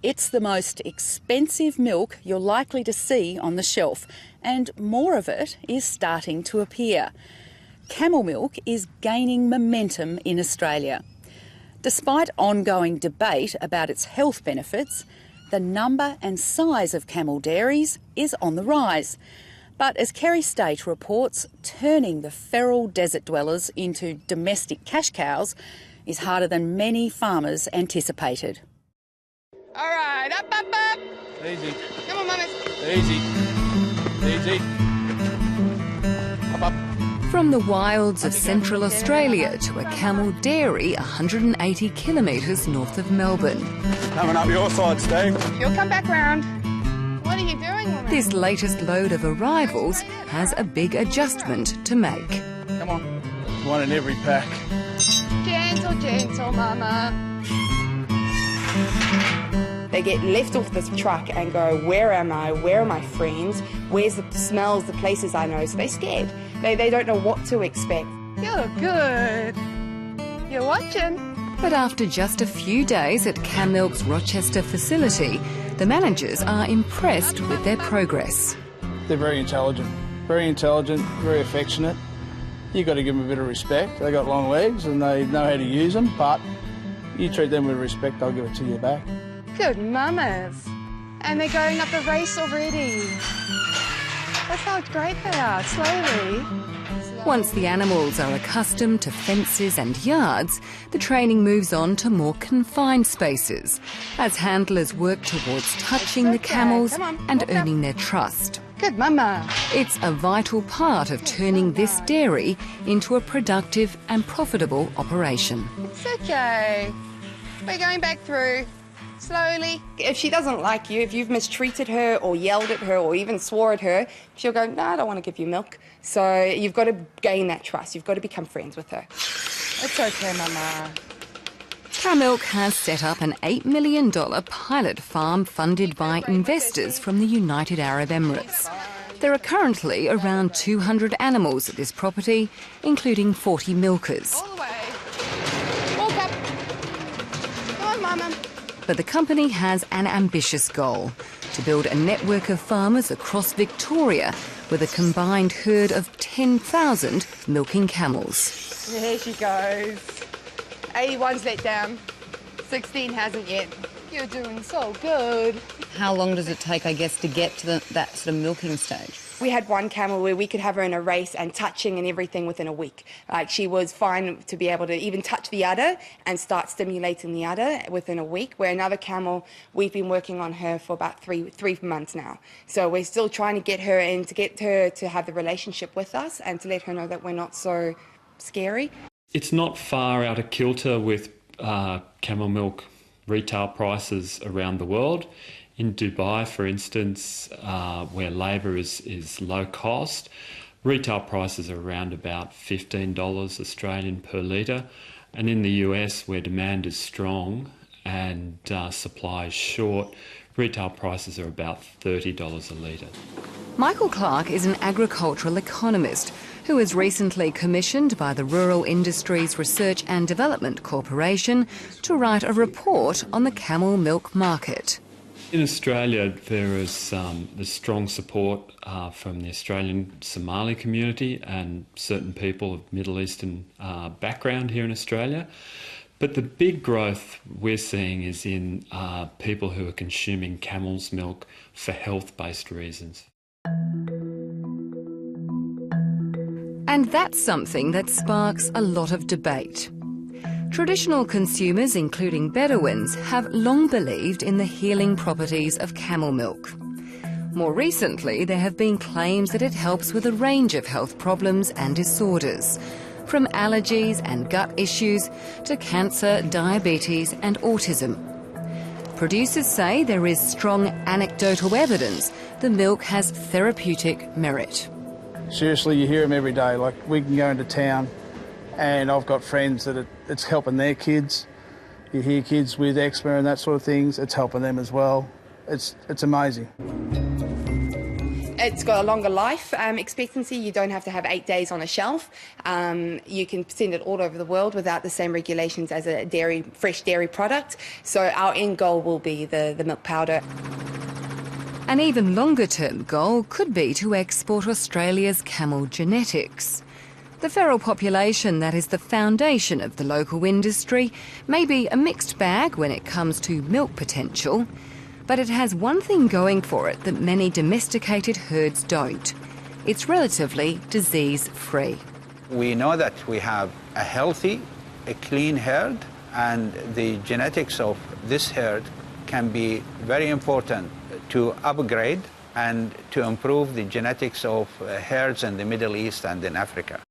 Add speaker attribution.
Speaker 1: It's the most expensive milk you're likely to see on the shelf, and more of it is starting to appear. Camel milk is gaining momentum in Australia. Despite ongoing debate about its health benefits, the number and size of camel dairies is on the rise. But as Kerry State reports, turning the feral desert dwellers into domestic cash cows is harder than many farmers anticipated.
Speaker 2: All right, up, up, up.
Speaker 3: Easy.
Speaker 2: Come on, mamas.
Speaker 3: Easy. Easy. Up, up.
Speaker 4: From the wilds of Central Australia to a camel dairy 180 kilometres north of Melbourne.
Speaker 3: Coming up your side, Steve.
Speaker 2: You'll come back round. What are you doing, woman?
Speaker 4: This latest load of arrivals has a big adjustment to make.
Speaker 3: Come on. One in every pack.
Speaker 2: Gentle, gentle, mama.
Speaker 5: They get left off this truck and go, where am I? Where are my friends? Where's the smells, the places I know? So they're scared. They don't know what to expect.
Speaker 2: You look good. You're watching.
Speaker 4: But after just a few days at Camilk's Rochester facility, the managers are impressed with their progress.
Speaker 3: They're very intelligent, very affectionate. You've got to give them a bit of respect. They got long legs and they know how to use them, but you treat them with respect, they'll give it to you back.
Speaker 2: Good mamas. And they're going up the race already. That's how great they are, slowly.
Speaker 4: Once the animals are accustomed to fences and yards, the training moves on to more confined spaces, as handlers work towards touching the camels and earning their trust.
Speaker 2: Good mama.
Speaker 4: It's a vital part of turning this dairy into a productive and profitable operation.
Speaker 2: It's okay. We're going back through. Slowly.
Speaker 5: If she doesn't like you, if you've mistreated her or yelled at her or even swore at her, she'll go, no, I don't want to give you milk. So you've got to gain that trust. You've got to become friends with her.
Speaker 2: It's okay, mama.
Speaker 4: Camilk has set up an $8 million pilot farm funded by investors from the United Arab Emirates. There are currently around 200 animals at this property, including 40 milkers.
Speaker 2: All the way. Walk up. Come on, mama.
Speaker 4: But the company has an ambitious goal: to build a network of farmers across Victoria with a combined herd of 10,000 milking camels.
Speaker 2: There she goes. 81's let down. 16 hasn't yet. You're doing so good.
Speaker 6: How long does it take, I guess, to get to that sort of milking stage?
Speaker 5: We had one camel where we could have her in a race and touching and everything within a week. Like, she was fine to be able to even touch the udder and start stimulating the udder within a week, where another camel, we've been working on her for about three months now. So we're still trying to get her in, to get her to have the relationship with us and to let her know that we're not so scary.
Speaker 7: It's not far out of kilter with camel milk retail prices around the world. In Dubai, for instance, where labour is low cost, retail prices are around about $15 Australian per litre. And in the US, where demand is strong and supply is short, retail prices are about $30 a litre.
Speaker 4: Michael Clark is an agricultural economist who was recently commissioned by the Rural Industries Research and Development Corporation to write a report on the camel milk market.
Speaker 7: In Australia, there is there's strong support from the Australian Somali community and certain people of Middle Eastern background here in Australia. But the big growth we're seeing is in people who are consuming camel's milk for health-based reasons.
Speaker 4: And that's something that sparks a lot of debate. Traditional consumers, including Bedouins, have long believed in the healing properties of camel milk. More recently, there have been claims that it helps with a range of health problems and disorders, from allergies and gut issues to cancer, diabetes and autism. Producers say there is strong anecdotal evidence the milk has therapeutic merit.
Speaker 3: Seriously, you hear them every day. Like, we can go into town and I've got friends that it's helping their kids. You hear kids with eczema and that sort of things, it's helping them as well. It's amazing.
Speaker 5: It's got a longer life expectancy. You don't have to have 8 days on a shelf. You can send it all over the world without the same regulations as a fresh dairy product. So our end goal will be the milk powder.
Speaker 4: An even longer-term goal could be to export Australia's camel genetics. The feral population that is the foundation of the local industry may be a mixed bag when it comes to milk potential, but it has one thing going for it that many domesticated herds don't. It's relatively disease-free.
Speaker 8: We know that we have a healthy, a clean herd, and the genetics of this herd can be very important to upgrade and to improve the genetics of herds in the Middle East and in Africa.